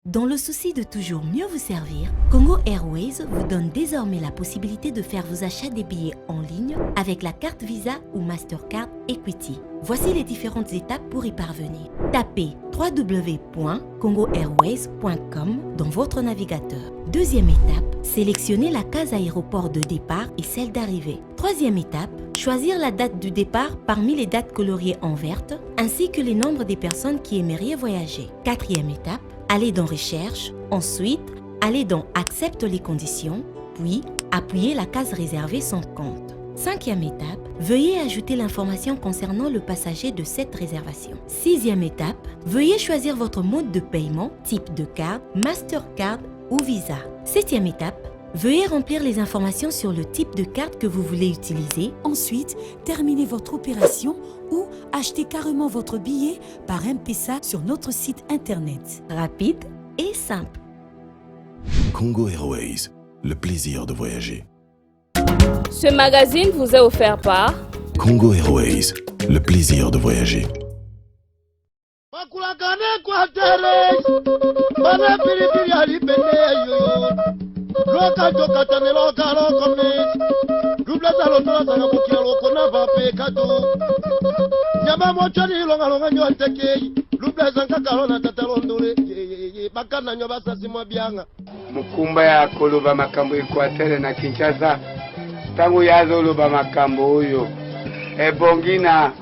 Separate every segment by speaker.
Speaker 1: Dans le souci de toujours mieux vous servir, Congo Airways vous donne désormais la possibilité de faire vos achats des billets en ligne avec la carte Visa ou Mastercard Equity. Voici les différentes étapes pour y parvenir. Tapez www.congoairways.com dans votre navigateur. Deuxième étape, sélectionnez la case aéroport de départ et celle d'arrivée. Troisième étape, choisir la date du départ parmi les dates coloriées en verte, ainsi que les nombres des personnes qui aimeraient voyager. Quatrième étape, allez dans Recherche, ensuite, allez dans Accepte les conditions, puis appuyez la case réservée sans compte. Cinquième étape, veuillez ajouter l'information concernant le passager de cette réservation. Sixième étape, veuillez choisir votre mode de paiement, type de carte, Mastercard ou Visa. Septième étape, veuillez remplir les informations sur le type de carte que vous voulez utiliser.
Speaker 2: Ensuite, terminez votre opération ou achetez carrément votre billet par M-Pesa sur notre site internet.
Speaker 1: Rapide et simple.
Speaker 3: Congo Airways, le plaisir de voyager.
Speaker 4: Ce magazine vous est offert par
Speaker 3: Congo Airways, le plaisir de voyager.
Speaker 5: Mukumba ya koloba makambo Equateur na Kinshasa tangu yazoloba makambo oyo ebongina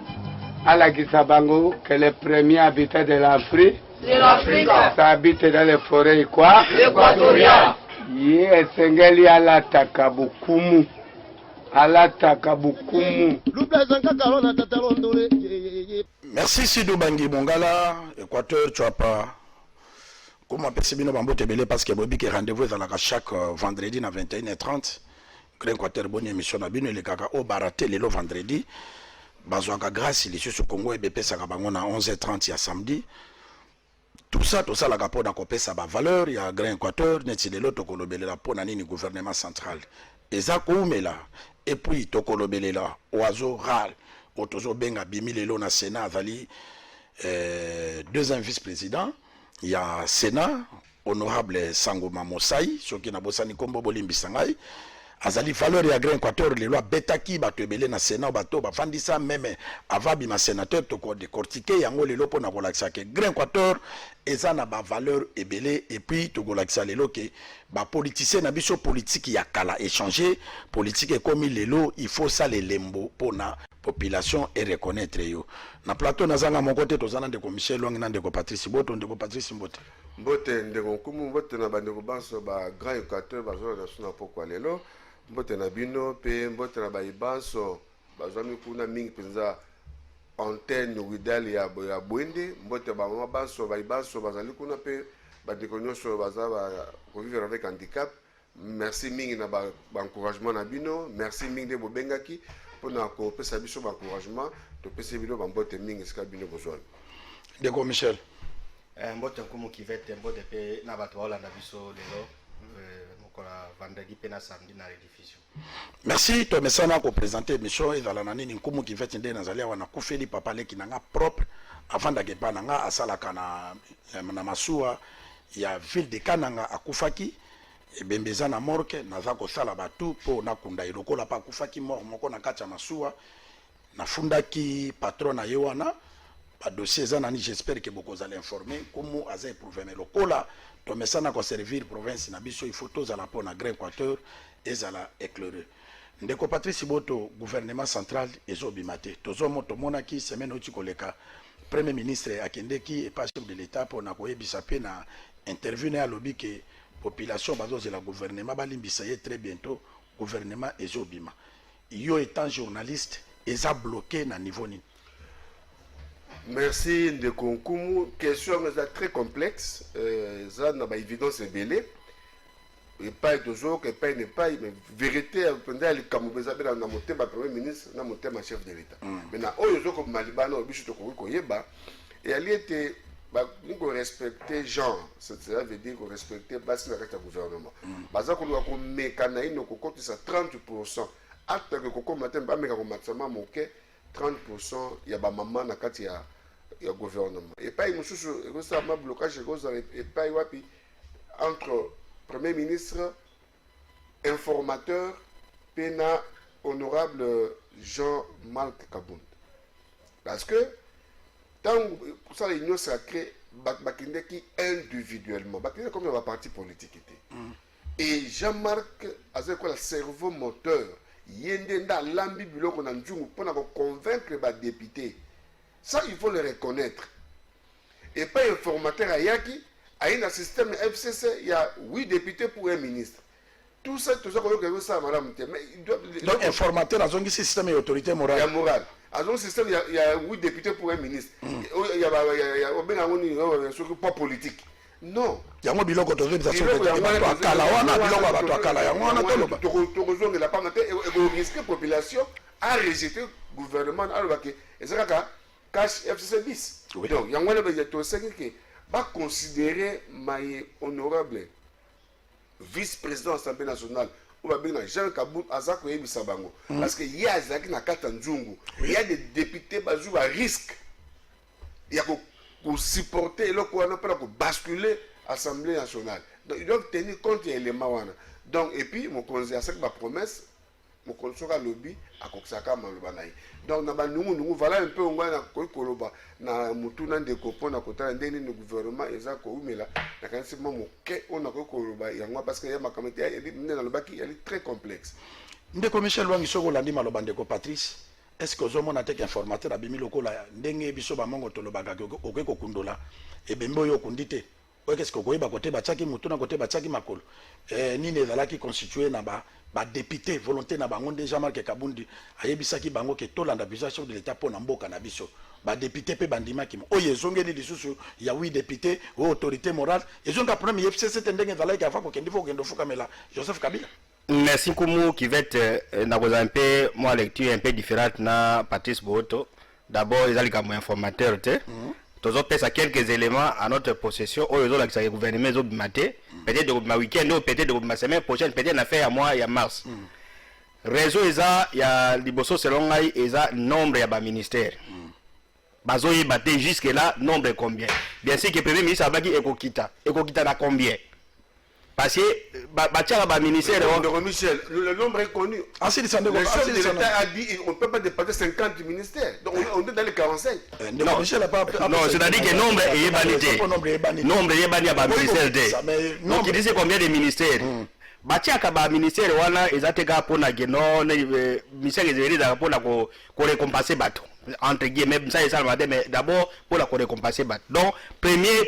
Speaker 5: alakisa bango que les premiers habitants de l'Afrique s'habitent dans les forêts équatoriales. Esengeli alataka bukumu
Speaker 6: Merci Sidou Bangi Mongala, Équateur, tu as pas. Comment appelle bino bambo tebele parce que bobi que rendez-vous dans la chaque vendredi à 21h30. Grand Équateur bonne émission na bino le kaka au baraté le vendredi. Bazwaka grâce il est sur Congo et BP ça bango na 11h30 ya samedi. Tout ça la rapport dans copé ça ba valeur il y a Grand Équateur net le loto kolobele la pona nini gouvernement central. Ezako umela et puis tokolobele la oiseau rare otozo benga bimi lelo na Sénat avali deux vice-présidents. Il y a Sénat, honorable Sangoma Mosai, ce qui n'a bosani kombo bolimbi sangai. Azali valeur ya Grand Équateur, les lois betaki bato ebele na Sénat bato bafandisa même avabi ma sénateur to ko décortiquer yango lelo pona ko lakisa ke Grand Équateur eza na ba valeur ebele et puis to ko lakisa lelo ke ba politicien na biso politique ya kala échanger politique comme lelo il faut ça les lembo pona population et reconnaître yo na plateau nazanga mon côté tozana de Michel Long na ndeko Patrice Boto ndeko Patrice Mbote
Speaker 7: Mbote ndeko kumu mbote na bandeko banso ba Grand Équateur bazo na suna pokwa lelo mbote na bino pe mbote na baibanso bazwami kuna mingi penza antenne widali ya bwende mbote ba mama banso baibanso bazali kuna pe bandeko nyonso baza ko vivre avec handicap. Merci mingi na ba encouragement na bino, merci mingi de bobengaki pona ko pesa biso ba encouragement to pesa bino ba mbote mingi ska bino bozwana
Speaker 6: ndeko Michel
Speaker 8: mbote nkumu kivete mbote pe na bato wala na biso lelo mokola vendredi pe na samedi na rediffusion.
Speaker 6: Merci to mesana ko présenter émission ezala na nini nkumu kivete nde nazali wana kufeli papa leki nanga propre avant d'agepa nanga asalaka na masuwa ya ville de Kananga akufaki ebembeza na morke naza kosala batu po nakunda ilokola pa akufaki mort moko na kati ya masuwa nafundaki patron na ye wana badossier eza nani j'espère que bokozala informé komu aza éprouvé mais lokola tomesana koservir province na biso il faut tozala mpo na Grand Équateur ezala éclairé ndeko Patrice Boto gouvernement central ezobima te tomonaki semaine oti koleka premier ministre akendeki epa chef de l'état mpo na koyebisa mpe na interview na alobi ke population bazozela gouvernement balimbisa ye très bientôt gouvernement ezobima yo étant journaliste eza bloqué na niveau nini.
Speaker 7: Merci de Konkumu. Question très complexe. Ça n'a pas évidence belé. Et pas toujours que pas n'est pas mais vérité pendant le Kamubeza na monté ba premier ministre na monté ma chef de l'état. Maintenant oyo comme Malibano biso to ko yeba et elle était nous respecter genre, cela veut dire qu'on respecter basi na kati ya gouvernement. Baza ko ko mekana ino ko kotisa 30%. Acte que ko matin ba meka ko maximum moke 30% ya ba maman na kati ya ya gouvernement et pas mosusu ça ma blocage et pas wapi entre premier ministre informateur pena honorable Jean-Marc Kabound parce que tant ça l'union sacrée bakinde qui individuellement bakinde comme un parti politique était et Jean-Marc a quoi le cerveau moteur yende nda lambi biloko na njungu pour convaincre les députés. Ça, il faut le reconnaître. Et pas informateur à Yaki, à un système FCC, il y a 8 députés pour un ministre. Tout ça, ça, madame.
Speaker 6: Donc, informateur, dans un système et autorité morale.
Speaker 7: Il y a morale. Dans un système, il y a 8 députés pour un ministre. Il y a pas politique. Non.
Speaker 6: Il y a un bilan de l'organisation de
Speaker 7: la population a rejeté le gouvernement. Cash FCC bis. Donc, il y a un qui va considérer my honorable vice-président de l'Assemblée nationale ou bien Jean Kabound Azako Yebi Sabango. Parce qu'il y a Zaki Nakata Nzungu. Il y a des députés basés à risque. Il y a pour supporter le quoi pour basculer l'Assemblée nationale. Donc, ils doivent tenir compte des éléments. Donc, et puis, mon conseil à ma promesse. Mon conseil à lobby à Koksaka Malubanaï. Donc, nous voilà un peu on va Koloba na mutuna de copains na kota ndeni le gouvernement eza ko umela na kanisi mo ke on a Koloba yango parce que ya makamete ya dans le baki elle est très complexe.
Speaker 6: Ndeko Michel Wangi soko landi maloba ndeko Patrice. Est-ce que vous avez un informateur abimi lokola ndenge biso ba mongo tolobaka oke ko kundola e bembo yo kundite. Qu'est-ce que vous avez côté bachaki mutuna côté bachaki makolo. Ni ne zalaki constitué na ba député volonté na bango déjà Jean-Marc Kabundi ayebisaki bango ke tolanda bisation de l'état pona mboka na biso ba député pe bandima ki oye zongeli lisusu ya 8 députés ou autorité morale et zonga premier FCC tendenge zalaki afa ko kendi fo kendo fuka mela Joseph Kabila.
Speaker 8: Merci Koumou qui va être un peu moi lecture un peu différente na Patrice Boto. D'abord ils ont comme informateur tous on pèse quelques éléments à notre possession au réseau là gouvernement zo maté peut-être de week-end ou peut-être de ma semaine prochaine peut-être na fait à mois ya mars réseau il y a liboso selon ngai il y a nombre ya ba ministère bazo y baté jusque là nombre combien bien sûr que premier ministre abaki ekokita na combien parce que ba ministère
Speaker 7: de Michel le nombre est connu.
Speaker 6: Le chef
Speaker 7: de l'État a dit on ne peut pas dépasser 50 ministères. Donc on est dans les 45.
Speaker 8: Non, c'est-à-dire que nombre est banité. Nombre est banni à ba ministère de. Donc il dit c'est combien de ministères. Batiaka ba ministère wana ezateka pona geno ministère ezeli za pona ko récompenser bato. Entre guillemets ça ça mais d'abord pour la récompenser bato. Donc premier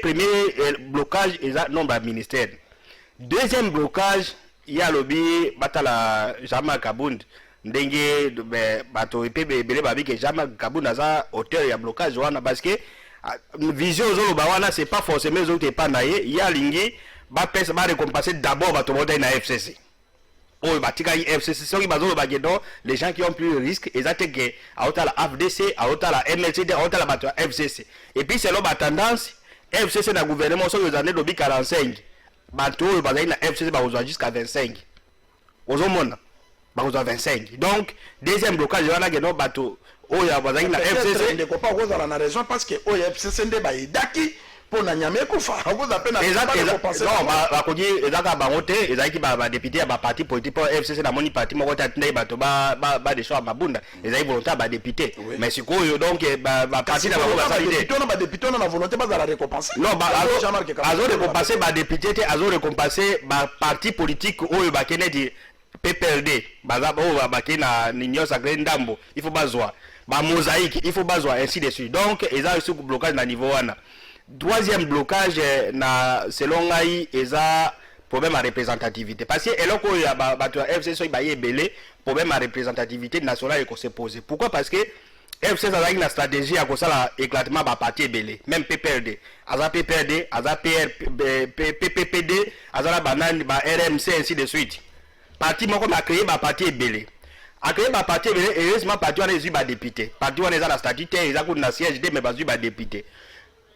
Speaker 8: blocage est nombre de ministères. Deuxième blocage, il y a lobby batala Jean-Marc Kabound ndenge bato epebe bele babi que Jean-Marc Kabound aza auteur ya blocage wana parce que vision zolo ba wana c'est pas forcément zo te pas naie il y a lingi ba pesa ba récompenser d'abord bato monter na FCC. Oh batika FCC so ki bazolo ba gedo les gens qui ont plus de risque exacte que à autant la FDC à autant la MLCD à autant la bato FCC. Et puis c'est là ba tendance FCC na gouvernement so yo années lobby 45. Bateau, il va na FCC jusqu'à 25. Aux hommes, 25. Donc, deuxième blocage, il y a un bateau. Oh, il y a na FCC.
Speaker 6: Il ne peut pas avoir la raison parce que oh, FCC n'est pas daki pour na nyame kufa. Vous appelez na.
Speaker 8: Non, ba ko di ezaka ba ngote, ezaki ba député ba parti politique pour FCC na moni parti moko ta tindai bato ba de choix mabunda. Ezaki volontaire ba député. Mais sikoyo donc ba parti na ba validé.
Speaker 6: Ba député na volonté pas la récompenser.
Speaker 8: Non, ba azo récompenser ba député te azo récompenser ba parti politique oyo ba kenedi PPRD. Baza ba ba kena ninyo sacré ndambo. Il faut bazwa. Ba mosaïque, il faut bazwa ainsi de suite. Donc eza sur blocage na niveau wana. Troisième blocage selon ngai eza problème à représentativité parce que eloko ya bato ya FCC ba yebele problème à représentativité nationale ko se poser. Pourquoi? Parce que FCC a une stratégie à kosala éclatement ba parti ebele même PPRD aza PPRD aza PPPD aza la banane ba RMC ainsi de suite parti moko na créer ba parti ebele a créer ba parti ebele heureusement parti wana ezu ba député parti wana eza la statutaire eza ko na siège de mais bazu ba député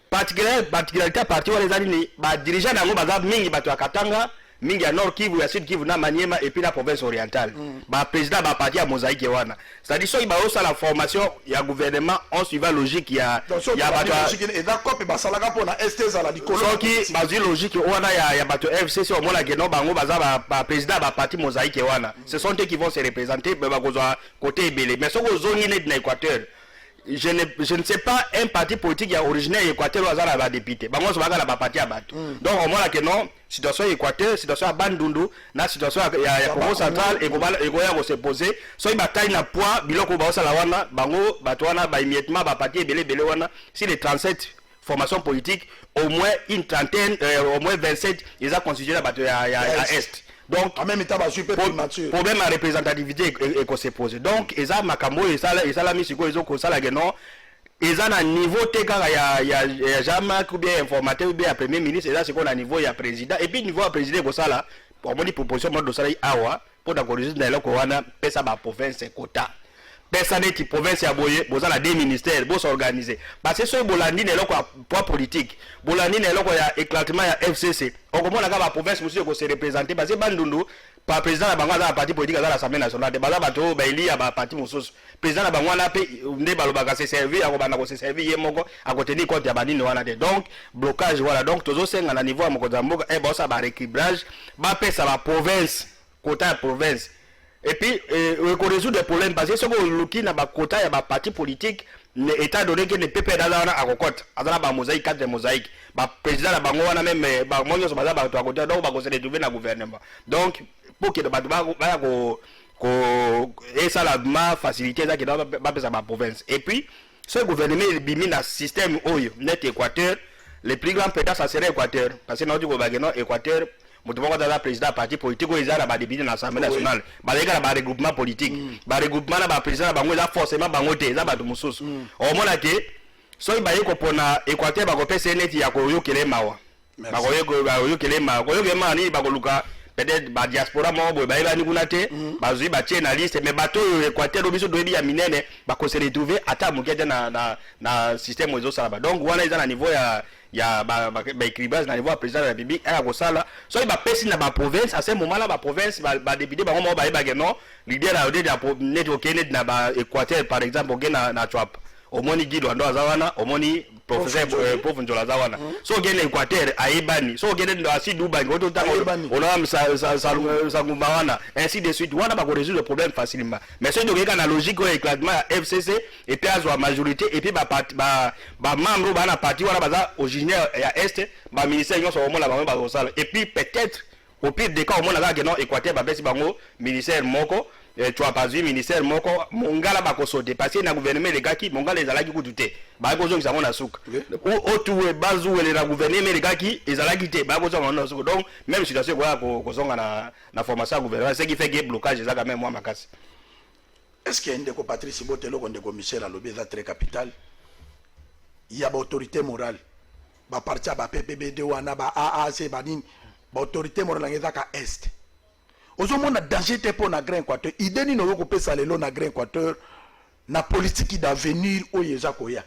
Speaker 8: particularité parti wana eza nini ba dirigeant nango baza mingi bato ya Katanga mingi ya Nord Kivu ya Sud Kivu na Maniema et puis la province orientale ba président ba parti à mosaïque wana c'est-à-dire so ba osa la formation ya gouvernement en suivant logique ya bato
Speaker 6: et d'accord pe ba salaka pona STZ la dikolo
Speaker 8: so ki bazi logique wana ya bato FCC au mona geno bango baza ba président ba parti mosaïque wana ce sont eux qui vont se représenter ba kozwa côté ebele mais so ko zongi net na Équateur je ne sais pas un parti politique originaire Équateur ou azala ba député bango so bagala ba parti à bato donc au moins que non situation Équateur situation à Bandundu na situation ya Congo central et goya ko se poser so ba taille na poids biloko ba osala wana bango bato wana ba immédiatement ba parti belé wana si les 37 formations politiques au moins une trentaine au moins 27 ils ont constitué la bato ya est. Donc
Speaker 6: en même temps
Speaker 8: problème à représentativité et qu'on se pose donc ils ont makambo et ça la misiko ils ont ko sala geno ils ont un niveau tekaka ya jamais ou bien informateur ou bien premier ministre et là c'est qu'on a niveau ya président et puis niveau ya président ko sala pour moni proposition mode sala awa pour d'organiser dans le wana pesa ba province quota pesa neti province ya boye bozala deux ministères bo s'organiser parce que so bolandi ne loko poids politique bolandi ne loko ya éclatement ya FCC okomona ka ba province monsieur ko se représenter parce que Bandundu par président na bango za parti politique za l'Assemblée nationale de baza bato ba ili ya ba parti mosusu président na bango na pe nde balobaka se servir akobanda ko se servir ye moko akotenir compte ya banini wana de donc blocage voilà donc tozo senga na niveau ya mokonza mboka e ba sa ba rééquilibrage ba pesa ba province quota province. Et puis, on résout des problèmes parce que ce qu'on look na ba quota ya ba parti politique, étant donné que les PP dans la cocotte, dans la mosaïque, cadre de mosaïque, ba président la bango wana même ba monyo so ba ba to côté donc ba ko se retrouver na gouvernement. Donc pour que ba ko et ça la ma facilité ça qui doit ba pesa ba province. Et puis ce gouvernement il bimi na système oyo net Équateur, les plus grands pétas ça serait Équateur parce que nous du gouvernement Équateur mutumoko dans président parti politique ou ils ont ba député dans l'Assemblée nationale ba leka ba regroupement politique ba regroupement na ba président bango za forcément bango te za ba mususu au mona ke so ba yeko pona Équateur ba ko pesa net ya ko yokele mawa ba ko yokele mawa ko yokele mawa ni ba ko luka peut-être ba diaspora mo boy ba ibani kuna te ba zui ba tie na liste mais bato Équateur obiso doyebi ya minene ba ko se retrouver ata mukete na système ozo sala ba donc wana ils na niveau ya ba écrivage na niveau président de la République a ko sala so ba pesi na ba province à ce moment là ba province ba député ba mo ba geno l'idée na de net okene na ba Équateur par exemple okena na Chwap omoni Guido ndo azawana omoni professeur prof Njola zawana so gene Équateur aibani so gene ndo asi Dubai ngoto ta ona sa ngumbawana ainsi de suite wana ba ko résoudre le problème facilement mais c'est donc na logique au éclatement FCC et puis azwa majorité et puis ba membre ba na parti wana baza originaire ya est ba ministère nyonso omona ba ko sala et puis peut-être au pire des cas omona ka geno Équateur ba besi bango ministère moko tu as pas vu ministère moko mongala ba ko sauter parce que na gouvernement les gars qui mongala ezalaki kututé ba ko zongi sango na suka o tuwe bazu ele na gouvernement les gars qui ezalaki té ba ko zonga na suka donc même situation ko zonga na formation gouvernement ce qui fait que blocage ezaka même moi makasi
Speaker 6: est-ce qu'il y a ndeko Patrice Botelo ko ndeko Michel Alobi za très capital il y a ba autorité morale ba parti ba PPBD wana ba AAC ba nini ba autorité morale ngezaka est ozomona danger te pour na Grand Équateur idée ni no ko pesa lelo na Grand Équateur na politique d'avenir oyeza koya.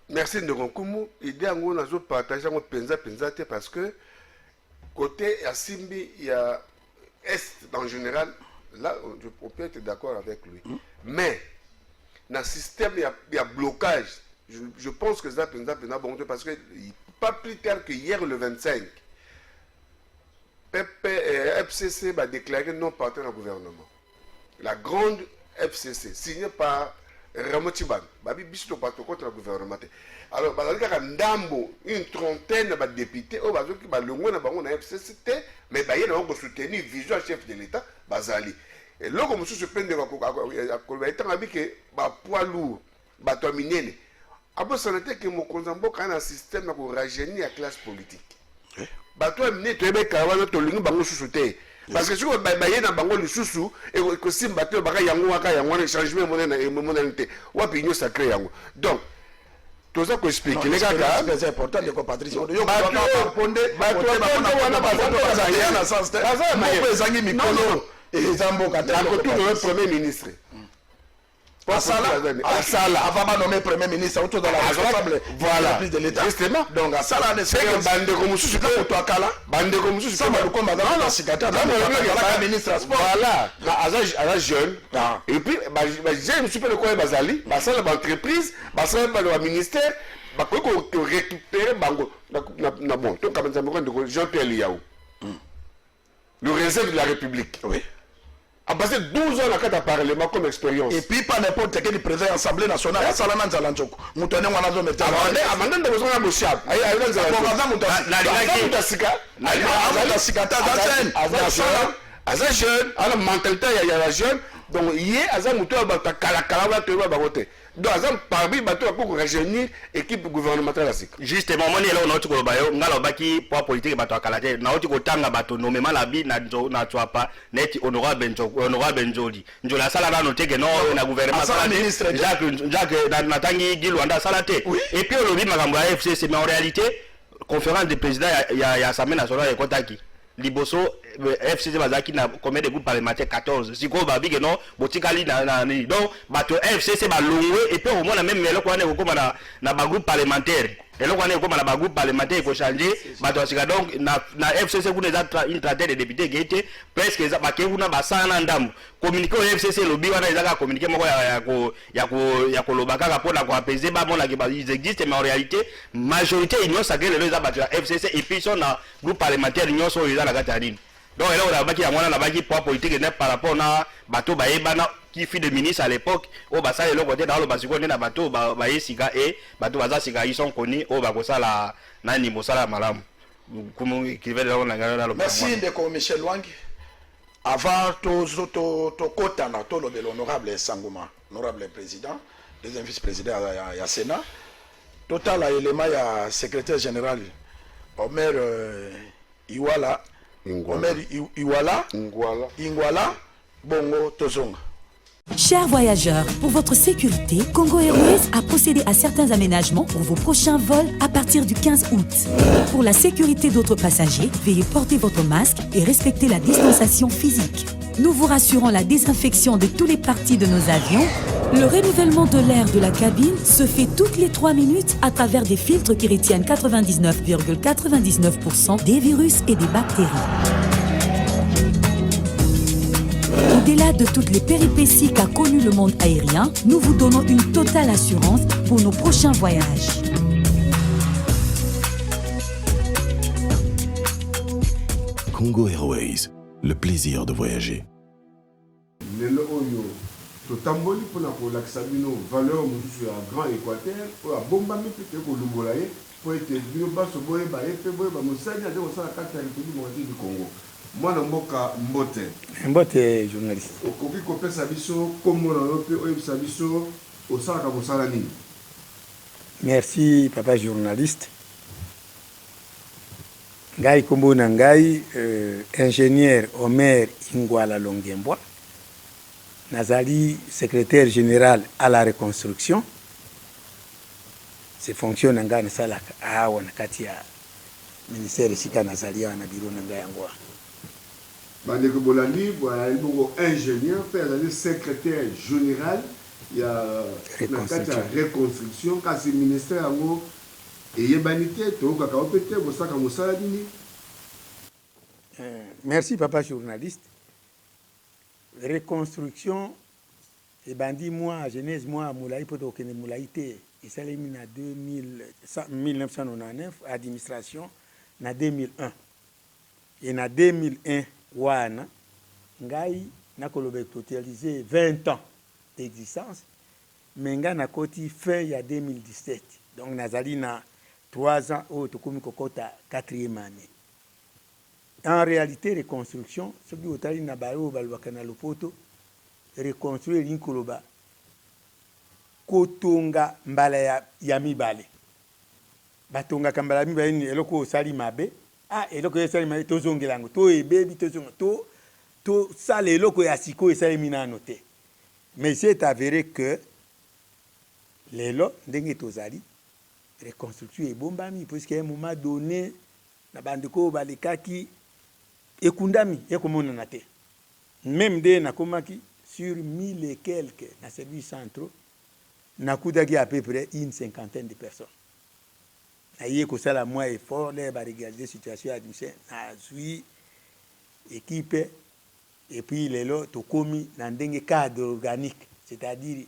Speaker 7: Merci Ndokonkumu idée ngo nazo partager ngo penza te parce que côté ya Simbi il y a est en général là je peux être d'accord avec lui mais na système il y a blocage je pense que ça penza bon parce que pas plus tard que hier le 25 FCC va déclarer non partenaire au gouvernement. La grande FCC, signée par Ramotiban, Babi Bisto Pato contre le gouvernement. Alors, une trentaine de députés, le FCC, mais ils ont soutenu vision chef de l'État, Bazali. Et là, comme je pense que poids lourd, bateau minene. Après, ça n'était que mon consambo quand un système pour rajeunir la classe politique. Bato mine tebe kawana to lingi bango susuté parce que si on baye na bango lisusu et ko simba to baka yango waka yango changement monalité wapi nyo sacré yango donc tout ça ko expliquer les gars
Speaker 6: c'est important de ko Patrice yo
Speaker 7: bato ponde bato wana bato na sens mo bezangi mikolo et zambo kata ko tout le premier ministre
Speaker 6: Asala avant de nommer premier ministre autour de la responsable voilà de l'État justement donc Asala ne sait que bande comme sous que toi kala bande comme sous ça le combat dans la cigata dans le ministre sport voilà à jeune et puis j'aime super le quoi bazali ça l'entreprise ça le ministère ko récupérer bango na bon donc comme ça me Jean-Pierre Liaou le réserve de la République oui a passé 12 ans dans le Parlement comme expérience. Et puis, pas n'importe quel président de l'Assemblée nationale, ça l'a mis à l'anjoko. Moutonné, on a besoin de mettre. Amandé, de besoin de monsieur. Aïe, aïe, aïe, aïe, jeune, à la mentalité, il y a la jeune. Donc, il y a un mouton à Kalakala, tu vas baroter. Donc, parmi bateau pour rajeunir l'équipe gouvernementale.
Speaker 8: Justement, moi, on a tout bayo, on a baki pour politique bateau à Kalate. On a tout tanga bateau nommément la vie na toi pas net honorable Benjoli. Njola sala na noté que non na gouvernement Jacques Natangi Gilwanda salate. Et puis on le dit makambo FCC mais en réalité conférence des présidents il y a Assemblée nationale et Kotaki. Liboso FCC bazaki na combien de groupes parlementaires 14 siko babi que non botikali na donc bato FCC ba longwe et puis au moins même melo ko na ba groupe parlementaire et là on est comme na ba groupe parlementaire il faut changer bato asika donc na FCC kuna une trentaine de députés qui étaient presque ba ke kuna ba sana ndamu communiquer au FCC lobby wana ezaka communiquer moko ya ko lobaka ka pona ko apaiser ba mona que ils existent mais en réalité majorité union sacrée les bato ya FCC et puis son na groupe parlementaire union so ils la katarine. Donc là on a baki amwana na baki poids politique par rapport na bateau baebana qui fit de ministre à l'époque au basa le côté dans le basiko na bateau baesika et bateau baza sika ils sont connus au bakosala nani mosala malamu comme écrivait là on a merci de comme Michel Wangi avant to kota na to de l'honorable Sangoma honorable président deuxième vice-président ya Sénat total élément ya secrétaire général Omer Iwala Omer Ingwala Bongo Tozonga.
Speaker 2: Chers voyageurs, pour votre sécurité, Congo Airways a procédé à certains aménagements pour vos prochains vols à partir du 15 août. Pour la sécurité d'autres passagers, veuillez porter votre masque et respecter la distanciation physique. Nous vous rassurons la désinfection de toutes les parties de nos avions. Le renouvellement de l'air de la cabine se fait toutes les 3 minutes à travers des filtres qui retiennent 99,99% des virus et des bactéries. Au-delà de toutes les péripéties qu'a connues le monde aérien, nous vous donnons une totale assurance pour nos prochains voyages.
Speaker 3: Congo Airways, le plaisir de voyager.
Speaker 7: Totamboli pour la Sabino, valeur sur un grand Équateur, pour la bombe à mettre pour l'Umolaye, pour être bio bas au boé, Feboé, Moussani, à 204 du Congo. Moi, je suis
Speaker 9: Mbote journaliste.
Speaker 7: Okoki kopé sabiso, comme on a eu sabiso, au Saka Moussalani.
Speaker 9: Merci, papa journaliste. Ngai Kombo Nangai, ingénieur Omer Ingwala Longembois. Nazali, secrétaire général à la reconstruction. C'est fonction Nangai Nasalaka. Ah, on a Katia. Ministère de Sika Nazali, on a bureau Nangai Angwa.
Speaker 7: Bandeko Bolandi, ingénieur, secrétaire général, il y a la reconstruction, car c'est le ministère et Yebanité,
Speaker 9: merci papa journaliste. Reconstruction, et bandi moi, genèse moi, Moulaï, pour que Moulaïté, et ça élimine à 1999, administration, en 2001. Et en 2001, wana ngai nakoloba totalisé 20 ans d'existence mais nga nakoti fin ya 2017 donc nazali na 3 ans au tokomi kokota 4e année. En réalité reconstruction ce qui otali na bayo balwaka na lopoto reconstruire linkoloba kotonga mbala ya mibale batonga kambala mibale ni eloko osali mabe. Ah, et donc, il y a des gens tout ça, les locaux et asiko et ça les mina noté. Mais c'est avéré que les lots d'engue tozali reconstruction et bombami puisqu'à un moment donné, la bande ko baleka qui ekundami ekomona nate. Même de na komaki sur 1000 et quelques dans services centraux, nakudaki à peu près une cinquantaine de personnes. Naye ko sala moi effort les ba regarder situation administrative na zui équipe et puis les lots to komi na ndenge cadre organique, c'est-à-dire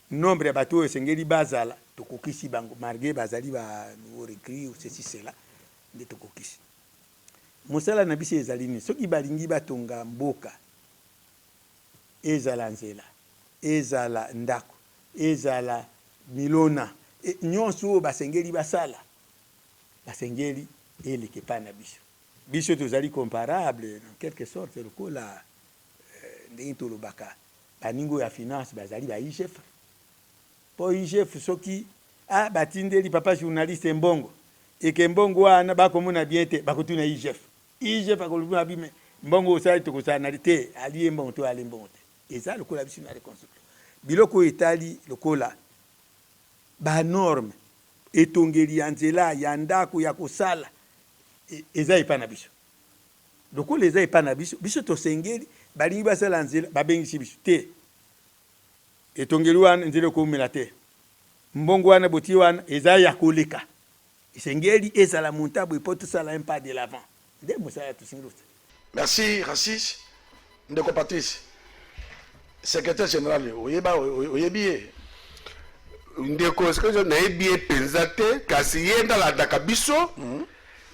Speaker 9: nombre de bateaux esengeli bazala to kokisi bango marge bazali ba nouveau recrue ou ceci cela de to kokisi. Mosala na biso ezali ni soki balingi batonga mboka ezala nzela ezala ndako ezala milona nyonso basengeli basala basengeli eleke pa na biso biso tozali comparable en quelque sorte lokola ndenge tolobaka baningo ya finance bazali ba IGF po IGF soki batindeli papa journaliste mbongo eke mbongo wana bakomona bien te bakotuna IGF akolubuna bime mbongo osali tokosana te aliye mbongo to ali mbongo te eza lokola biso na reconstruction biloko etali lokola ba norme etongeli ya nzela ya ndako ya kosala eza epa na biso lokola eza epa na biso biso tosengeli balingi basala nzela babengisi biso te etongeli wana nzela ekomela te mbongo wana boti wana eza ya koleka esengeli ezala montabo epo tosala un pas de l'avant nde mosala tosengeli.
Speaker 6: Merci Rassis. Ndeko Patrice, secrétaire général oyebi
Speaker 7: ndeko secrétaire nayebi penza te kasi yenda la daka biso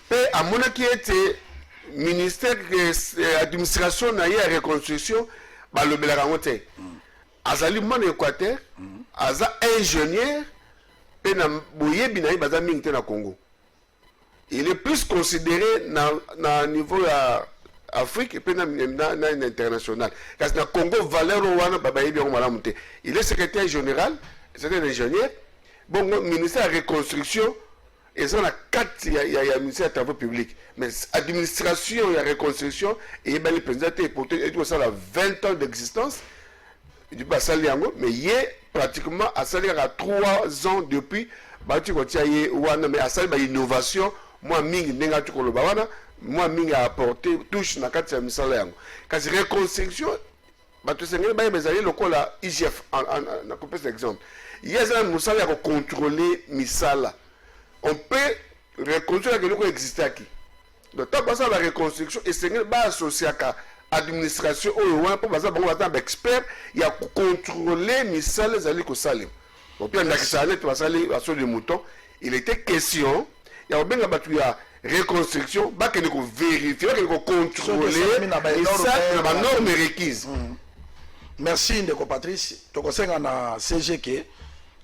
Speaker 7: pe amonaki ete ministère administration na ya reconstruction balobelaka ngo te azali mwana Équateur aza ingénieur pe na boyebi na ye baza mingi te na Congo. Il est plus considéré na niveau ya Afrique et puis na international. Parce que na Congo valeur wana baba yebi ngo malamu te. Il est secrétaire général, c'est un ingénieur. Bon, ministère de la reconstruction et ça na 4 il y a ministère des travaux publics. Mais administration et la reconstruction et ben le président est porté et tout ça la 20 ans d'existence. Du basali yango mais il est pratiquement à salaire à 3 ans depuis batu ko tiaye wana mais à salaire ba innovation moi mingi nenga tu ko lo wana moi mingi a apporté touche na kati ya misala yango kasi reconstruction bato sengeli ba bezali lokola IGF na couper cet exemple yeza musala ya ko contrôler misala on peut reconstruire quelque chose existaki donc tant que la reconstruction et sengeli ba associer ka administration oyo wana po baza bango baza expert ya ko contrôler misala zali ko salim au plan d'achat tu basali aso de mouton il était question ya obenga batu ya reconstruction bakende ko vérifier bakende ko contrôler et ça ba norme requise.
Speaker 6: Merci ndeko Patrice tokosenga na CGK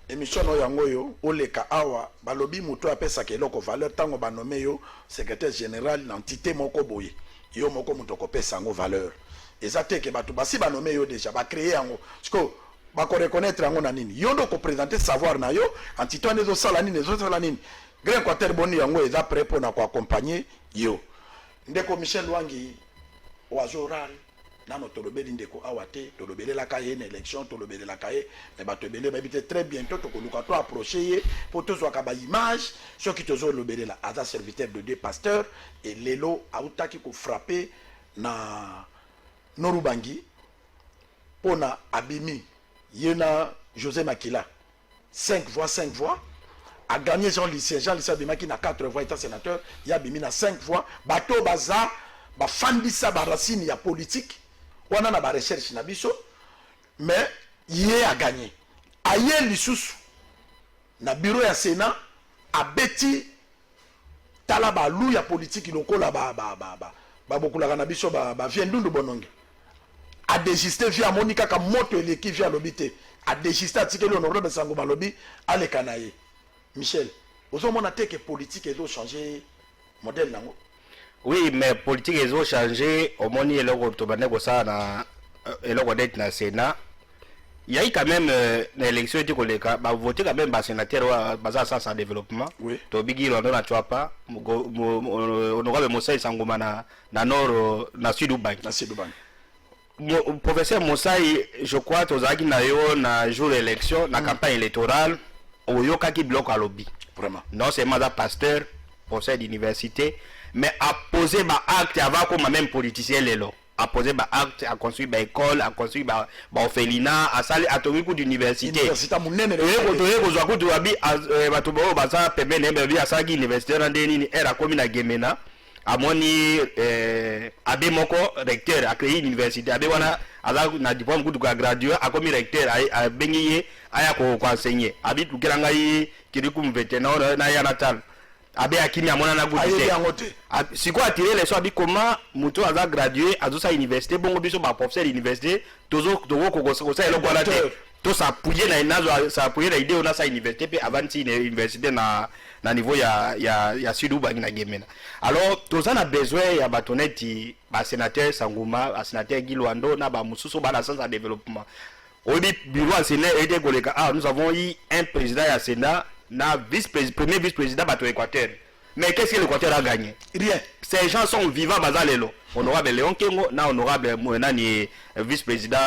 Speaker 6: émission no yango yo oleka awa balobi muto apesa keloko valeur tango banome yo secrétaire général l'entité moko boye yo moko muto ko pesa ngo valeur ezate ke batu basi banome yo déjà ba créer yango parce ba ko reconnaître yango na nini yo ndo ko présenter savoir na yo entité ane zo sala nini zo sala nini Grand Équateur boni yango eza prêt pour na ko accompagner yo ndeko Michel Wangi oazoral nano tolobeli ndeko awate tolobeli la kaye na élection tolobeli la kaye mais ba tobeli ba bité très bientôt to koluka to approcher pour to soit ba image ceux qui tozo lobeli la aza serviteur de deux pasteurs et lelo autaki ko frapper na Norubangi pona abimi yena José Makila 5 voix a gagné Jean Lycée Bima qui na 4 voix étant sénateur ya bimi na 5 voix bato baza ba fandisa ba racine ya politique wana na ba recherche na biso mais yé a gagné aye lisusu na bureau ya Sénat a beti tala ba lou ya politique lokola ba bokulaka na biso ba viendundu bononge a dégister via Monica ka moto eleki via lobité a dégister atikeli honorable Sango Balobi ale kanaye Michel ozo mona te que politique ezo changer modèle nango.
Speaker 8: Oui, mais politique ezo changer au moni eloko to bande ko ça na eloko d'être na Sénat. Il y a eu quand même une élection qui koleka ba voter quand même ba sénateur baza sans développement.
Speaker 6: Oui.
Speaker 8: To bigi londo na chwapa honorable Moussa Sangoma na nord na Sud Bank.
Speaker 6: Na Sud Bank.
Speaker 8: Professeur Moussa je crois tozaki na yo na jour élection na campagne électorale oyoka ki bloc à lobby.
Speaker 6: Vraiment.
Speaker 8: Non seulement da pasteur, professeur d'université, mais à poser ma acte avant comme même politicien lelo. a posé ba acte, a construit ba école, a construit ba orphelinat, a sali a tomi coup d'université.
Speaker 6: Université munene.
Speaker 8: Ko zo ko to abi ba to ba sa pembe ne be a sa ki université randeni ni era komi na Gemena. Amoni abe moko recteur a créé une université abe wana aza na diplôme kutu ka gradué a komi recteur a bengiye aya ko enseigner abi tukiranga yi kiriku mvetena na ya natal abe akimi amona na goûter siko attirer les so abi comment muto aza gradué azo sa université bongo biso ba professeur université tozo ko sa eloko la te to sa pouiller na inazo sa pouiller na idée on sa université pe avanti université na niveau ya Sud Ubangi na Gemena. Alors tous on a besoin ya batoneti ba sénateur Sanguma, ba sénateur Gilwando na ba mususu ba la sens de développement. Au bureau Sénat était collègue nous avons eu un président ya Sénat na premier vice-président bato Équateur. Mais qu'est-ce que l'Équateur a gagné? Rien. Ces gens sont vivants bazalelo. Honorable Léon Kengo na honorable Mouenani vice-président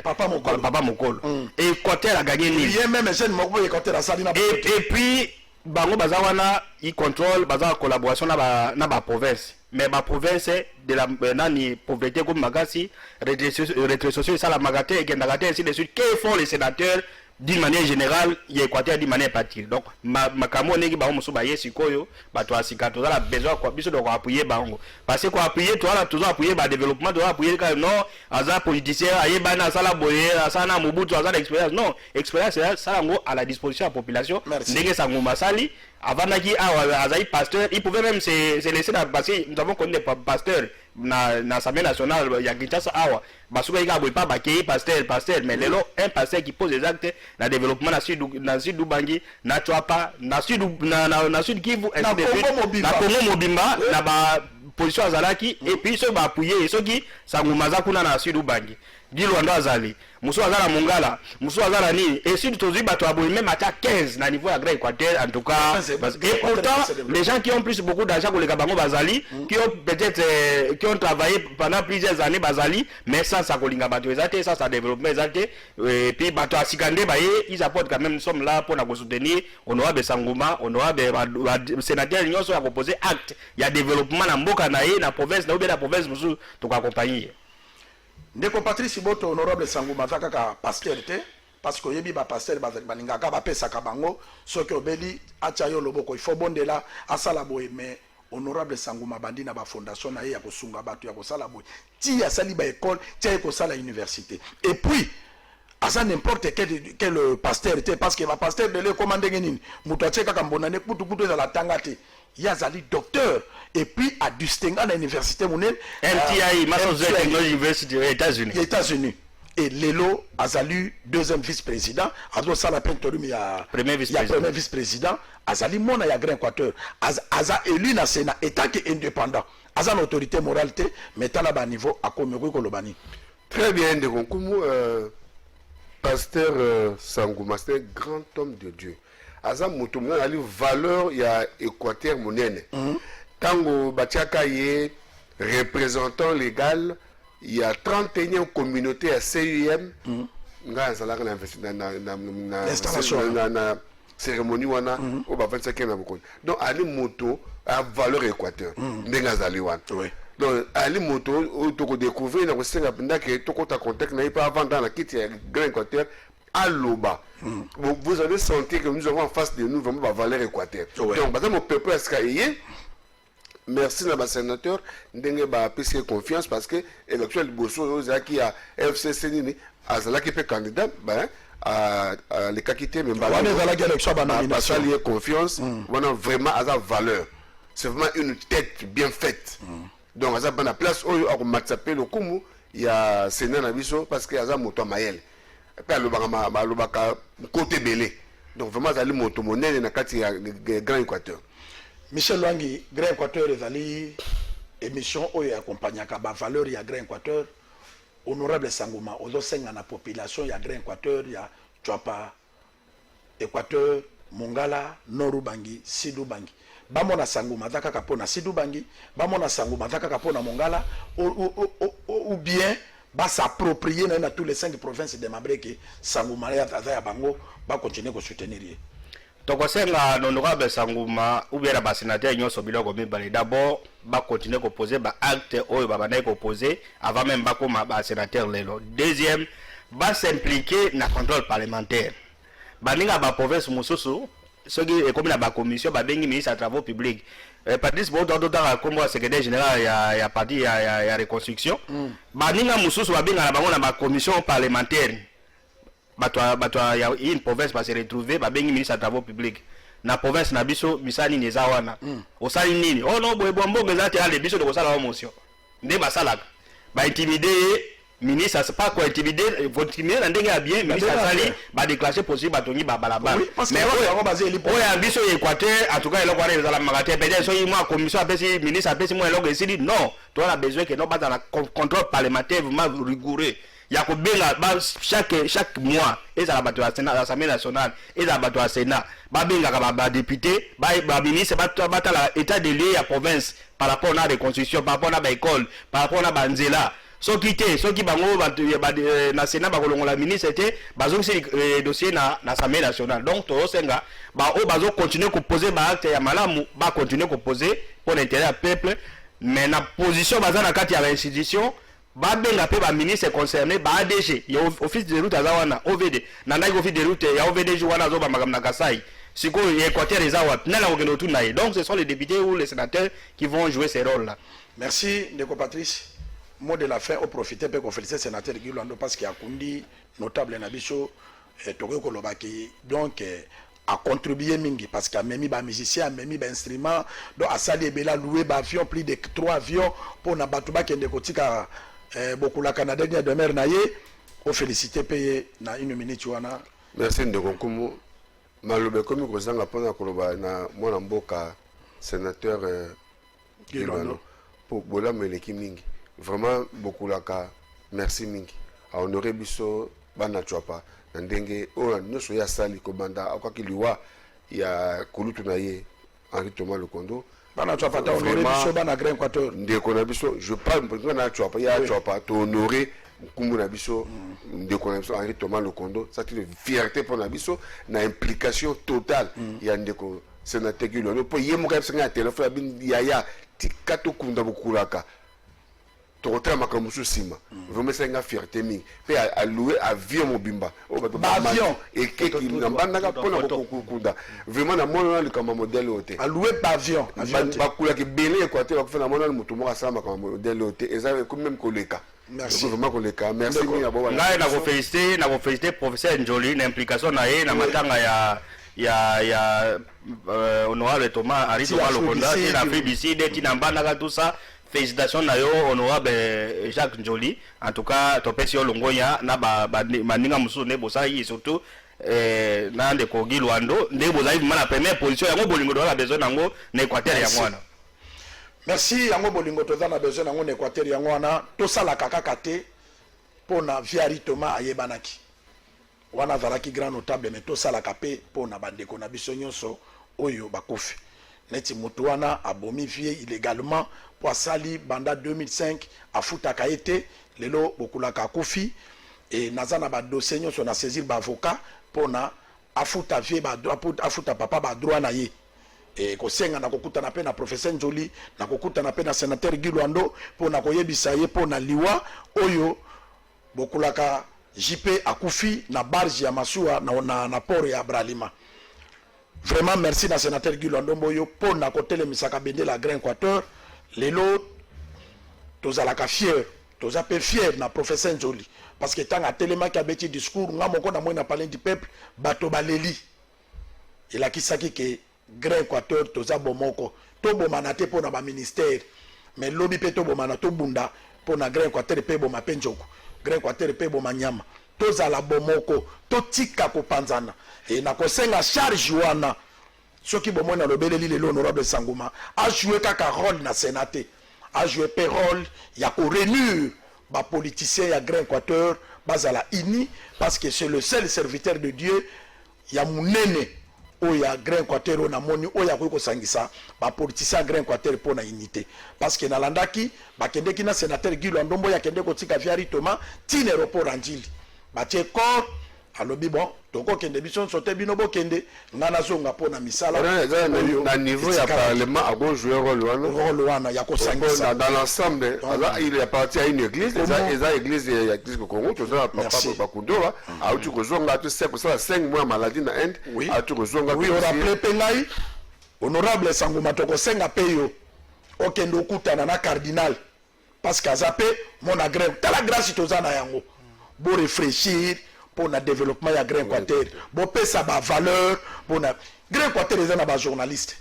Speaker 8: Papa Mokolo. Équateur a gagné ni. Rien même jeune Mokolo Équateur a sali na. Et puis bango bazawana i contrôle baza collaboration na ba province. Mais ma province de la nani pauvreté comme Magasi, retraite sociale ça la Magate et Kendagate ainsi de suite. Que font les sénateurs d'une manière générale, il y a Équateur d'une manière partie. Donc, ma camone qui ba musu ba yesi koyo, ba to asika to la besoin quoi biso de appuyer bango. Parce que quoi appuyer toi là toujours appuyer ba développement, to appuyer quand non, aza politicien, ayeba na sala boye, asana Mobutu aza expérience. Non, expérience ça ngo à la disposition de la population. Ndenge sango masali avant qui azaï pasteur, il pouvait même se laisser parce que nous avons connu des pasteurs na l'Assemblée nationale il y a Kinshasa awa basuka ika boy pas baké pasteur mais lelo un pasteur qui pose des actes na développement na Sud Ubangi na Chwapa na Sud Kivu na Congo Mobimba na ba position azalaki et puis ceux ba appuyer ceux qui sangumaza kuna na Sud Ubangi Gilwando azali muso azala Mongala muso azala ni et si tu bato aboy même à 15 na niveau agré Équateur en tout cas et pourtant les gens qui ont plus beaucoup d'argent que les Gabango bazali qui ont peut-être qui ont travaillé pendant plusieurs années bazali mais sans ça kolinga bato ezate ça développement ezate et puis bato asikande baye ils apportent quand même nous sommes là pour nous soutenir honorable Sanguma honorable sénateur nyonso ya proposer acte il y a développement na mboka na ye na province na obela province musu to ko accompagner.
Speaker 6: Ndeko Patrice Boto honorable Sanguma kaka pasteur te parce que yebi ba pasteur balinga ka ba pesa ka bango soki obeli acha yo loboko il faut bondela asala boye mais honorable Sanguma bandi na ba fondation na ye ya kosunga bato ya kosala boye ti ya sali ba école ti ya kosala université et puis asa n'importe quel pasteur te parce que ba pasteur de le commander nini muto acheka ka mbonane kutu za la tangate yazali docteur et puis à distinguer à l'université monnaie
Speaker 8: MTI Massachusetts University aux
Speaker 6: États-Unis et Lelo Azali deuxième vice-président azo sala pentorum ya premier vice-président Azali mona ya Grand Équateur aza élu na Sénat état qui indépendant aza l'autorité morale mais ta na ba niveau à komeko kolobani
Speaker 7: très bien de konkumu pasteur Sanguma c'est un grand homme de Dieu aza moto mona ali valeur ya Équateur monene tango batiaka ye représentant légal il y a 31e communauté à CUM nga azalaka na cérémonie wana au ba 25e na bokoni donc ali moto a valeur Équateur ndenge azali wana donc ali moto to ko découvrir na ko senga penda ke to ko ta contact na pas avant dans la kiti ya Grand Équateur à Loba. Vous avez senti que nous avons en face de nous vraiment la valeur Équateur. Donc, par mon peuple est merci à ma sénateur, n'ayez pas PC confiance parce que l'élection de Bosso, qui a FCC Nini, Azala qui peut candidat, à les quittés, mais parce qu'il y a confiance, on a vraiment à valeur. C'est vraiment une tête bien faite. Donc, à la place où on m'a tapé le Kumu, il y a Sénat Nabiso parce qu'il y a un moto Maël. Côté belé donc vraiment ça moto monnaie na kati ya Grand Équateur.
Speaker 6: Michel Wangi Grand Équateur ezali émission oyo accompagnaka ba valeur ya Grand Équateur honorable Sanguma ozo senga na population ya Grand Équateur ya Chwapa Équateur Mongala Nord Ubangi Sud Ubangi bamona Sanguma zaka kapona Sud Ubangi bamona Sanguma zaka kapona Mongala ou bien va s'approprier dans tous les 5 provinces de Mabreke Sanguma ya Bango va continuer à soutenir.
Speaker 8: tokosenga honorable Sanguma ou bien la sénateur nyonso biloko mibale d'abord ba continuer ko poser ba acte oyo ba bana ko poser avant même ba koma ba sénateur lelo. Deuxième, ba s'impliquer na contrôle parlementaire. Baninga ba province mususu soki comme na ba commission ba bengi ministre à travaux publics. Patrice Bodo dans comme secrétaire général ya parti ya reconstruction. Baninga mususu ba benga na bango na ba commission parlementaire. Bato ya une province va se retrouver ba bengi ministre à travaux publics. Na province na biso misani neza wana. Osali nini? Oh non boye bombongo ezate ale biso de kosala motion. Nde basalaka. Ba intimider ministre, c'est pas quoi intimider, votre intimider ndenge ya bien, ministre sali ba déclencher possible batongi ba balabala. Mais oyo ya biso Équateur, en tout cas eloko wana ezala magate peut-être so moi commission apesi ministre apesi moi eloko esili non, toi on a besoin que non pas dans la contrôle parlementaire vraiment rigoureux. Ya ko benga chaque mois ezala bato ya Sénat, l'Assemblée nationale, ezala bato ya Sénat, ba benga ba député, ba ministre bata la état de lieu ya province par rapport à la reconstruction, par rapport à ba école, par rapport à ba nzela. Soki bango na Sénat ba kolongola ministre était bazo c'est dossier na Assemblée nationale. Donc to senga ba o bazo continuer ko poser ba acte ya malamu, ba continuer ko poser pour l'intérêt du peuple, mais na position baza na kati ya l'institution ba benga pe ba ministre concerné ba ADG ya office de route azawana OVD na ndaki office de route ya OVD juwana zo ba magam na Kasai. Siko Équateur ezawat na la okeno tout naï. Donc ce sont les députés ou les sénateurs qui vont jouer ces rôles là.
Speaker 6: Merci Ndeko Patrice. Mot de la fin au profiter pour féliciter le sénateur Guilando parce qu'il a conduit notable Nabiso et Togo Kolobaki donc a contribué mingi parce qu'il a même ba musicien, a même ba instrument donc a sali bela loué ba avion plus de 3 avions pour na batuba kende kotika beaucoup la Canada de mer naye au féliciter payer na 1 minute wana.
Speaker 7: Merci Ndeko Kumu malobe komi kozanga pona koloba na mwana mboka sénateur Guilando pour bola meleki mingi. Vraiment beaucoup la merci mingi a honoré biso bana chwapa ndenge o nyoso ya sali ko banda akaki liwa ya kulutu na ye Henri Thomas Lokondo bana chwapa ta honoré biso bana Grand Équateur ndeko na biso je parle na chwapa ya chwapa to honoré kumu na biso ndeko na biso Henri Thomas Lokondo ça c'est une fierté pour na biso na implication totale ya ndeko sénateur Guilando po yemo ka singa téléphone bin ya tikato kunda bukulaka Tokotra makamusu sima. Vraiment c'est une fierté mingi. Pe a loué avion mobimba. Avion et keki nambanda ka pona kokukunda. Vraiment na mona le kama modèle hôtel. A loué avion. Ba kula ke belé Équateur ba fena mona le mutumo ka sama kama modèle hôtel. Eza comme même koleka. Merci vraiment koleka. Merci mingi abo.
Speaker 8: Ngai na ko féliciter professeur Njoli na implication na ye na matanga ya honorable Thomas Henri Thomas Lokonda et la FDC d'être nambanda ka tout ça. Félicitations na yo honorable Jacques Njoli. En tout cas, topesi yo longonya na maninga musu ne bosayi surtout na ndeko Guilando nde bozayi na première position yango bolingo do la besoin nango na Équateur ya mwana.
Speaker 6: Merci yango bolingo to na besoin nango na Équateur ya mwana to sala kaka te pona Henri Thomas ayebanaki. Wana zalaki grand notable mais to sala kapé pona bandeko na biso nyonso oyo bakufi. Neti mutuana abomi vie illégalement pour sali banda 2005 a futa kaete lelo bokulaka kufi et nazana ba dossier nyonso na saisir ba avocat pona afuta vie ba afuta papa ba droit na ye et ko senga na kokuta na pe na professeur Njoli na kokuta na pe na sénateur Guilando pona koyebisa ye pona liwa oyo bokulaka JP akufi na barge ya Masua na port ya Bralima. Vraiment merci na sénateur Guilando Mboyo pour na côté le misaka bende la Grand Équateur lelo tozalaka fier toza pe fier na professeur Njoli parce que tant a tellement ka beti discours nga moko na moi na parler du peuple bato baleli il a kisaki que Grand Équateur toza bomoko to bomana te pour na ba ministère mais lobby pe to bomana to bunda pour na Grand Équateur pe boma penjoko Grand Équateur pe boma nyama tozala bomoko to tika ko panzana et na kosenga charge wana soki bomona lobeleli le honorable Sanguma a joué kaka rôle na sénaté a joué pe rôle ya ko renure ba politicien ya Grand Équateur bazala ini parce que c'est le seul serviteur de Dieu ya munene o ya Grand Équateur na moni o ya ko sangisa ba politicien Grand Équateur pour na unité parce que na landaki ba kende ki na sénateur Guilando Mboyo ya kende ko tika Henri Thomas tine report anjili batie corps alobi bon toko kende biso sote bino bokende ngana zonga pona misala
Speaker 7: na niveau ya parlement a bon jouer rôle
Speaker 6: wana ya kosangisa
Speaker 7: dans l'ensemble il appartient à une église eza église ya église ko Congo to za papa Bakundoa a tu ko zonga tu 5 mois maladie na Inde a tu ko zonga
Speaker 6: oui on rappelle pengai honorable Sangoma toko senga peyo okende okutana na cardinal parce que azape mon agré tala grâce tozana yango bo réfléchir pour le développement ya Grand Équateur bo pesa ba valeur pour na Grand Équateur les na ba journaliste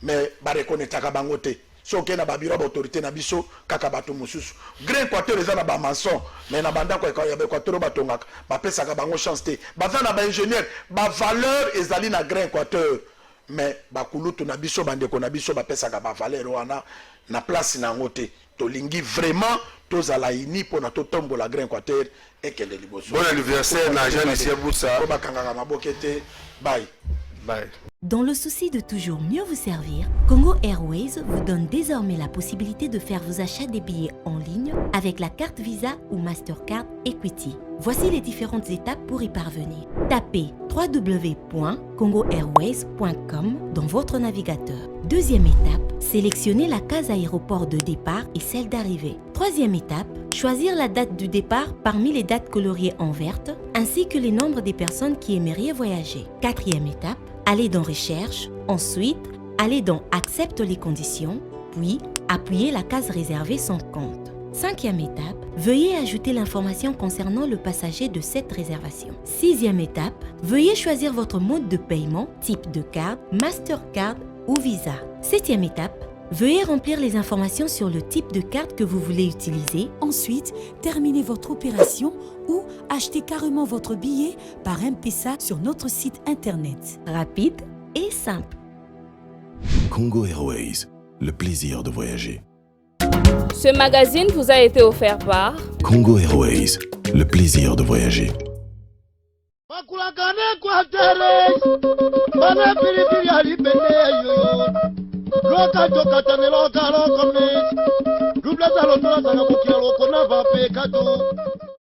Speaker 6: mais ba reconnaître ka bango te so ke na ba bureau d'autorité na biso kaka bato mususu Grand Équateur les na ba maçon mais na banda ko ya ba Équateur batongaka ba pesa ka bango chance te ba na ba ingénieur ba valeur ezali na Grand Équateur mais ba kulutu na biso bande ko na biso ba pesa ka ba valeur wana na place na ngote to lingi vraiment tous à la uni pour notre tombe la Grand Équateur et qu'elle est libre.
Speaker 7: Bon anniversaire Najan ici à Boussa.
Speaker 6: Bye.
Speaker 7: Bye.
Speaker 1: Dans le souci de toujours mieux vous servir, Congo Airways vous donne désormais la possibilité de faire vos achats des billets en ligne avec la carte Visa ou Mastercard Equity. Voici les différentes étapes pour y parvenir. Tapez www.congoairways.com dans votre navigateur. Deuxième étape, sélectionnez la case aéroport de départ et celle d'arrivée. Troisième étape, choisir la date du départ parmi les dates coloriées en verte, ainsi que les nombres des personnes qui aimeraient voyager. Quatrième étape, allez dans Recherche, ensuite, allez dans Accepte les conditions, puis appuyez la case réservée sans compte. Cinquième étape, veuillez ajouter l'information concernant le passager de cette réservation. Sixième étape, veuillez choisir votre mode de paiement, type de carte, Mastercard ou Visa. Septième étape, veuillez remplir les informations sur le type de carte que vous voulez utiliser.
Speaker 2: Ensuite, terminez votre opération ou achetez carrément votre billet par M-Pesa sur notre site internet.
Speaker 1: Rapide et simple.
Speaker 3: Congo Airways, le plaisir de voyager.
Speaker 4: Ce magazine vous a été offert par
Speaker 3: Congo Airways, le plaisir de voyager.
Speaker 10: Loka